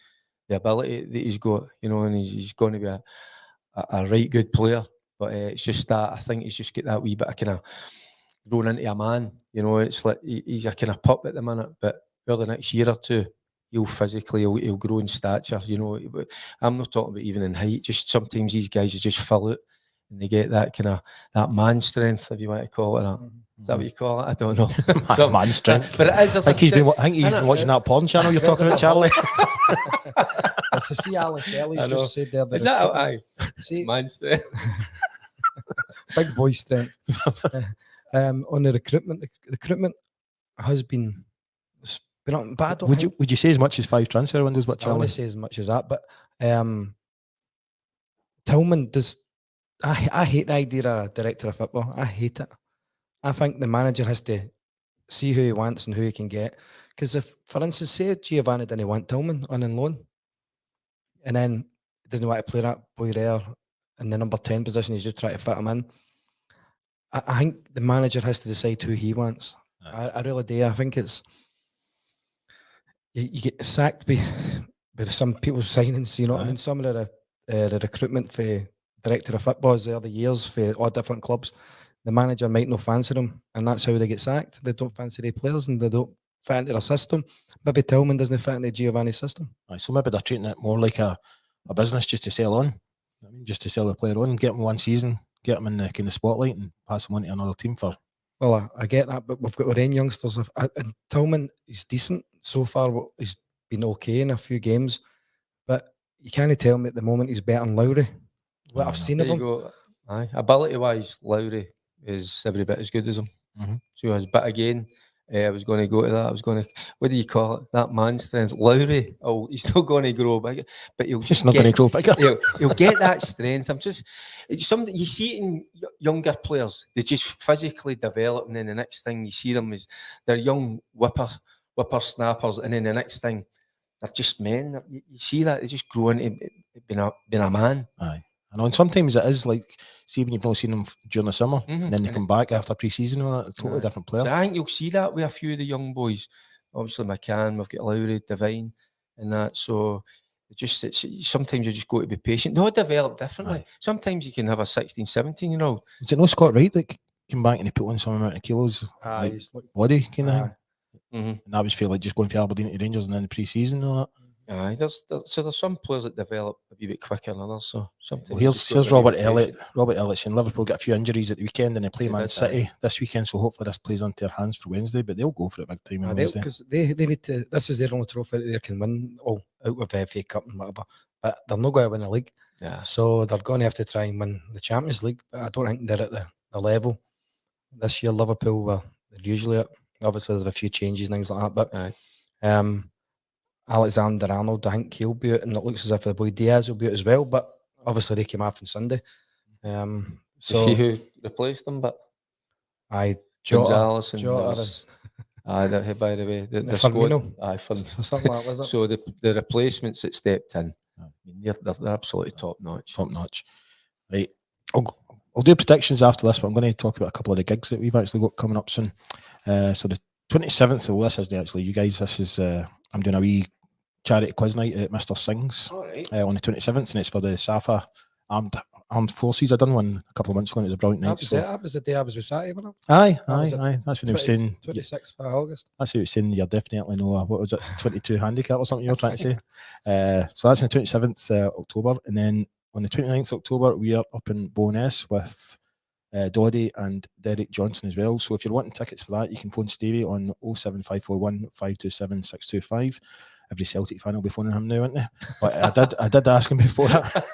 the ability that he's got, and he's going to be a right good player. But it's just that I think he's just got that wee bit of kind of grown into a man. It's like he's a kind of pup at the minute, but over the next year or two, he'll grow in stature. I'm not talking about even in height. Just sometimes these guys just fill out and they get that kind of that man strength, if you want to call it that. Is that what you call it? I don't know. Man strength. But it is. I think he's been watching that porn channel you're talking about, Charlie. That's to see Alan Kelly's just said there. Is that aye? Man strength. Big boy strength. On the recruitment has been up, but I don't Would you say as much as 5 transfer windows? What I want Charlie? to say as much as that, but Tillman does. I hate the idea of a director of football. I hate it. I think the manager has to see who he wants and who he can get. Because if, for instance, say Giovanni didn't want Tillman on loan, and then he doesn't want to play that boy there in the number 10 position, he's just trying to fit him in. I think the manager has to decide who he wants. I really do. I think it's you get sacked by some people's signings. You know what I mean? Some of the recruitment for director of football is the years for all different clubs. The manager might not fancy them, and that's how they get sacked. They don't fancy the players, and they don't fit into their system. Maybe Tillman doesn't fit into Giovanni's system. So maybe they're treating it more like a business just to sell on. I mean, just to sell the player on, get him 1 season, get him in the kind of spotlight, and pass him on to another team for. Well, I get that, but we've got our own youngsters. And Tillman is decent so far. He's been okay in a few games, but you can't tell me at the moment he's better than Lowry. What I've seen of him. Ability-wise, Lowry is every bit as good as him. So, but again, I was going to go to that. I was going to, what do you call it? That man strength. Lowry, he's not going to grow bigger, but he'll just not going to grow bigger. He'll get that strength. It's something you see it in younger players. They just physically develop, and then the next thing you see them is they're young whippersnappers, and then the next thing they're just men. You see that they just grow into being a man. Aye. I know, and sometimes it is like, see when you've not seen them during the summer, and then they come back after pre-season, and a totally different player. So I think you'll see that with a few of the young boys. Obviously, McCann, we've got Lowry, Devine, and that. So sometimes you just got to be patient. They all develop differently. Sometimes you can have a 16, 17-year-old. Is it no Scott Wright that came back and he put on some amount of kilos, like body kind of thing? And that was feel like just going for Aberdeen to Rangers and then the pre-season and all that. There's some players that develop a wee bit quicker than others. So sometimes here's Robert Elliott. Robert Elliott saying Liverpool got a few injuries at the weekend and they play Man City this weekend. So hopefully this plays into their hands for Wednesday. But they'll go for it big time on Wednesday because they need to. This is their only trophy they can win out of FA Cup and whatever. But they're not going to win the league. So they're going to have to try and win the Champions League. But I don't think they're at the level this year. Liverpool they're usually at. Obviously, there's a few changes and things like that. But Alexander Arnold, I think he'll be out, and it looks as if the boy Diaz will be out as well. But obviously, they came off on Sunday. So see who replaced them, but Gonzalez and that, by the way, the squad, something like that, was it? So the replacements that stepped in, they're absolutely top notch. Right, I'll do predictions after this, but I'm going to talk about a couple of the gigs that we've actually got coming up soon. So the 27th, well, this isn't actually you guys. This is I'm doing a wee charity quiz night at Mr. Singh's on the 27th, and it's for the SAFA Armed Forces. I done one a couple of months ago, and it was a brilliant night. That was the day I was with Sati, wasn't it? Aye. That's when he was saying 26th of August. That's what he was saying. You're definitely what was it, 22 handicap or something you were trying to say. So that's on the 27th October, and then on the 29th October we are up in Bo'ness with Doddy and Derek Johnson as well. So if you're wanting tickets for that, you can phone Stevie on 07541 527 625. Every Celtic fan will be phoning him now, aren't they? But I did ask him before that.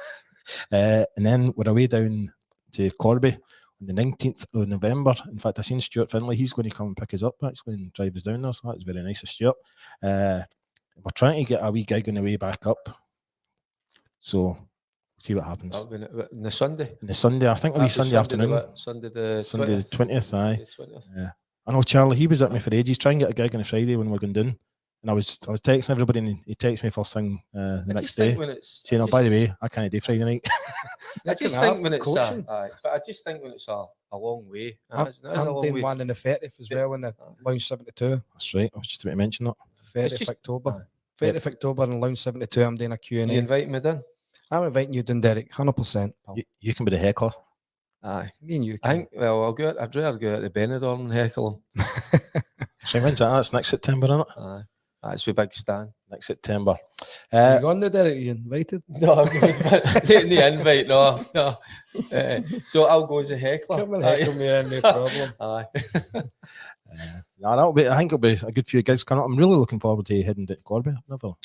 And then we're away down to Corby on the 19th of November. In fact, I seen Stuart Finlay. He's going to come and pick us up actually and drive us down there. So that's very nice of Stuart. We're trying to get a wee gig on the way back up. So see what happens. On the Sunday? On the Sunday, I think it'll be Sunday afternoon. Sunday the 20th, aye. Yeah. I know Charlie, he was at me for ages trying to get a gig on a Friday when we're going down. And I was texting everybody, and he texted me first thing the next day, saying, "Oh, by the way, I can't do Friday night." I just think when it's a long way. I'm doing one in the 30th as well in the Lounge 72. That's right. I was just about to mention that. 30th October. 30th October in Lounge 72. I'm doing a Q&A. You inviting me then? I'm inviting you down, Derek. 100%. You can be the heckler. Aye, me and you. I'd rather go out to Benidorm and heckle him. So when's that? That's next September, isn't it? Aye. That's with Big Stan. Next September. You gone there, Derek? You invited? No, I'm going the invite. No. So I'll go as a heckler. Come and heckle me, no problem. Aye. I think it'll be a good few gigs coming up. I'm really looking forward to heading to Corby.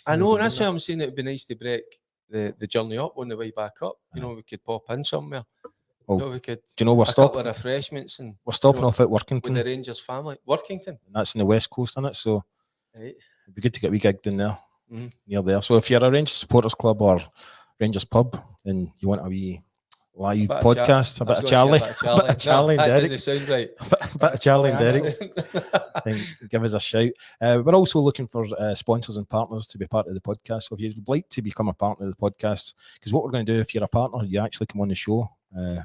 I know, and that's why I'm saying it'd be nice to break the journey up on the way back up. You know, we could pop in somewhere. Well, So we could do you know we're a couple stopping? of refreshments and We're stopping you know, off at with Workington. the Rangers family. Workington. And that's in the west coast, isn't it? So Right. it'd be good to get a wee gig down there, Mhm. near there. So if you're a Rangers supporters club or Rangers pub, and you want a wee live Bit of podcast, a bit of Charlie, a bit of Charlie and that Derek, doesn't sound right. a bit of Charlie and Derek, Derek. then give us a shout. We're also looking for sponsors and partners to be part of the podcast. So if you'd like to become a partner of the podcast, because what we're going to do, if you're a partner, you actually come on the show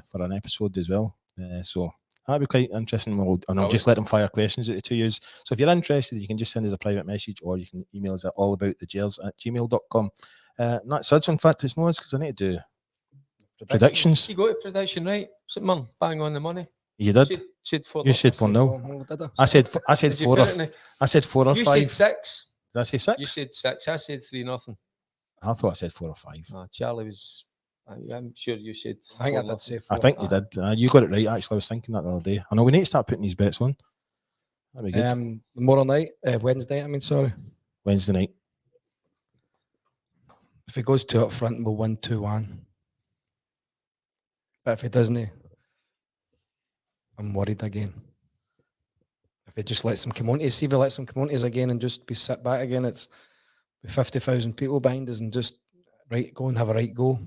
for an episode as well. So that'd be quite interesting. And I'll just let them fire questions at the two years. So if you're interested, you can just send us a private message, or you can email us at allaboutthegers@gmail.com. And that's it. In fact, it's no, because I need to do predictions. You got a prediction right, St Mirren, bang on the money. You did. Said 4. You said 4-0. I said Did you 4 put or it in the- I said 4 or You 5. said 6. Did I say 6? You said 6. I said 3-0. I thought I said 4 or 5. Charlie was. I'm sure you said. I think I 4-0. did say I 4. think you did. You got it right. Actually, I was thinking that the other day. I know we need to start putting these bets on. That'd be good. Tomorrow night, Wednesday. I mean, sorry. Wednesday night. If he goes 2 up front, we'll win 2-1. But if he doesn't, I'm worried again. If he just lets them come on to us, see if he lets them come on to us again and just be sit back again, it's with 50,000 people behind us and just go and have a right go,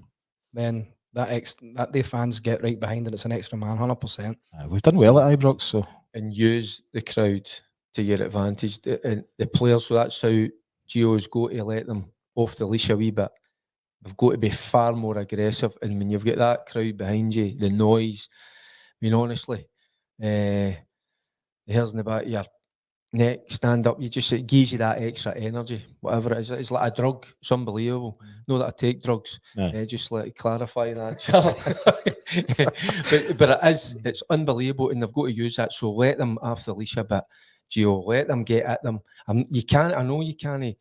then that day fans get right behind and it's an extra man, 100%. We've done well at Ibrox, so. And use the crowd to your advantage. The players, so that's how Gio's got to let them off the leash a wee bit. We've got to be far more aggressive, and when you've got that crowd behind you, the noise, I mean, honestly, the hairs in the back of your neck stand up, it gives you that extra energy, whatever it is. It's like a drug. It's unbelievable. Not that I take drugs. Just let clarify that, Charlie. but it's unbelievable, and they've got to use that. So let them off the leash a bit, Gio. Let them get at them. I know you can't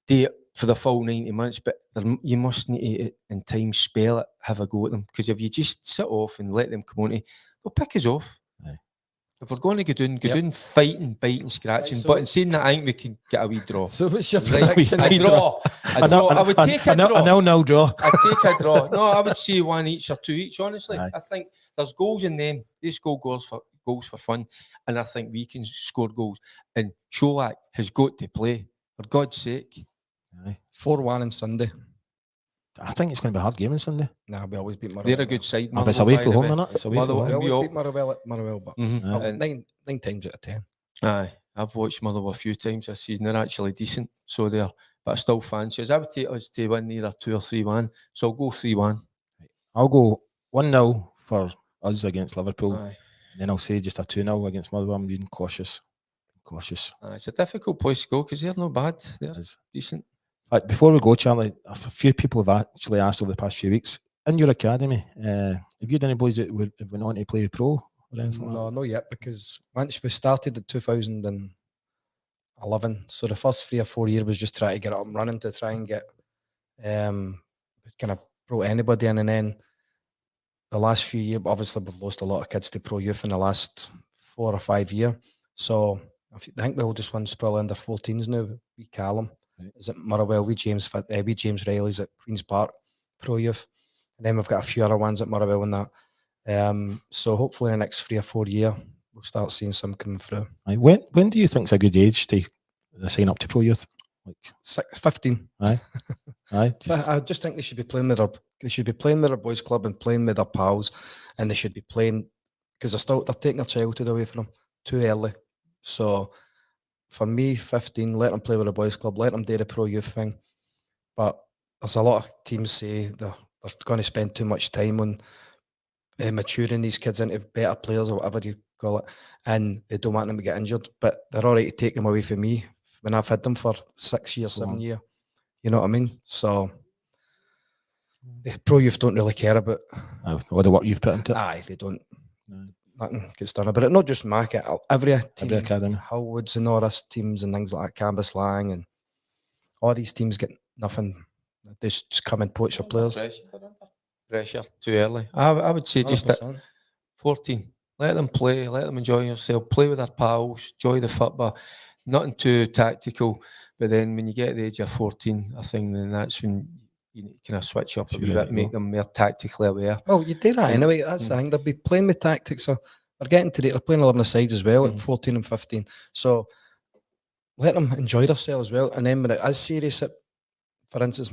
do it for the full 90 minutes, but you must need to, in time, spell it, have a go at them. Because if you just sit off and let them come on, they'll pick us off. If we're going to go down fighting, biting, scratching, Right, so but in saying that, I think we can get a wee draw. So what's your Right, prediction? a draw. I would take a draw. A 0-0 draw. I'd take a draw. No, I would say 1 each or 2 each, honestly. Aye. I think there's goals in them. They score goals for fun. And I think we can score goals. And Sholak has got to play, for God's sake. 4-1 on Sunday. I think it's going to be a hard game on Sunday. Nah, we always beat Motherwell. They're a good side. But it's away from home, isn't it? It's away from Motherwell. home. We We always all- beat Motherwell at Motherwell, but And- 9 times out of 10. Aye, I've watched Motherwell a few times this season. They're actually decent, so they're. But I still fancy us. I would take us to win either 2 or 3-1. So I'll go 3-1. I'll go 1-0 for us against Liverpool. Aye. And then I'll say just a 2-0 against Motherwell. I'm being cautious. Aye, it's a difficult place to go because they're not bad. They're Is- decent. Before we go, Charlie, a few people have actually asked over the past few weeks, in your academy, have you had any boys that went on to play pro or anything like No, not yet, because once we started in 2011, so the first 3 or 4 years was just trying to get it up and running to try and get kind of pro anybody in, and then the last few years, obviously we've lost a lot of kids to pro youth in the last 4 or 5 years. So I think the oldest one's probably under 14s now. We Callum is at Motherwell. We James Riley's at Queen's Park pro youth, and then we've got a few other ones at Motherwell and that. So hopefully in the next 3 or 4 years we'll start seeing some coming through. that? When do you think's a good age to sign up to pro youth? Like 15. Aye. I just think they should be playing with their boys club and playing with their pals, and they should be playing because they're taking their childhood away from them too early. So for me, 15, let them play with the boys club, let them do the pro youth thing. But there's a lot of teams say they're going to spend too much time on maturing these kids into better players or whatever you call it, and they don't want them to get injured. But they're all right to take them away from me when I've had them for 6 years, 7 years. You know what I mean? So the pro youth don't really care about all the work you've put into it. Aye, they don't. Nothing gets done about it. Not just market. Every team, Every academy. Hillwoods and all this teams and things like that, Canvas Lang and all these teams get nothing. They just come and poach their players. Pressure too early. I would say just at 100%. 14. Let them play. Let them enjoy yourself. Play with their pals. Enjoy the football. Nothing too tactical. But then when you get to the age of 14, I think then that's when you need to kind of switch up a So wee you're bit, ready to make go. them more tactically aware. Well, you do that anyway. That's the thing. They'll be playing with tactics. So they're getting to they're playing 11 sides as well at 14 and 15. So let them enjoy themselves as well. And then when it is serious, for instance,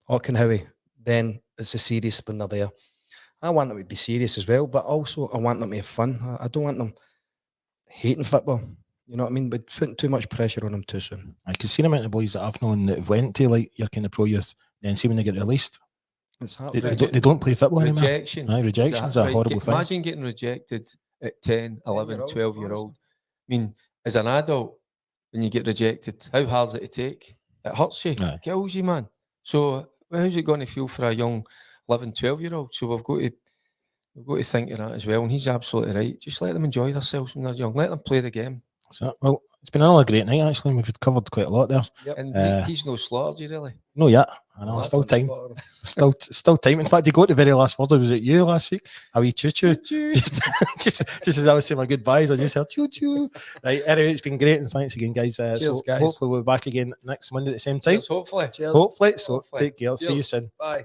Auchenhowie, then it's a serious when they're there. I want them to be serious as well, but also I want them to have fun. I don't want them hating football. You know what I mean? But putting too much pressure on them too soon. I can see the amount of boys that I've known that have went to like your kind of pro youth, then see when they get released, It's hard. they don't play football anymore. Rejection. Aye, rejection's a horrible thing. Imagine getting rejected at 10, 11, 10-year-old, 12-year-old. I mean, as an adult, when you get rejected, how hard is it to take? It hurts you. Aye. It kills you, man. So how's it going to feel for a young 11, 12-year-old? So we've got to think of that as well. And he's absolutely right. Just let them enjoy themselves when they're young. Let them play the game. So, well, it's been another great night actually. We've covered quite a lot there. Yep. And he's no slaughtered you, really. No, yet. I know, still time. Still time. In fact, you got the very last word. Was it you last week? A wee choo-choo. just as I was saying my goodbyes, I just heard choo-choo. Right, anyway, it's been great, and thanks again, guys. Cheers, guys. Hopefully we'll be back again next Monday at the same time. Cheers, hopefully. Cheers. Hopefully. So Hopefully. take care. See you Cheers. soon. Bye.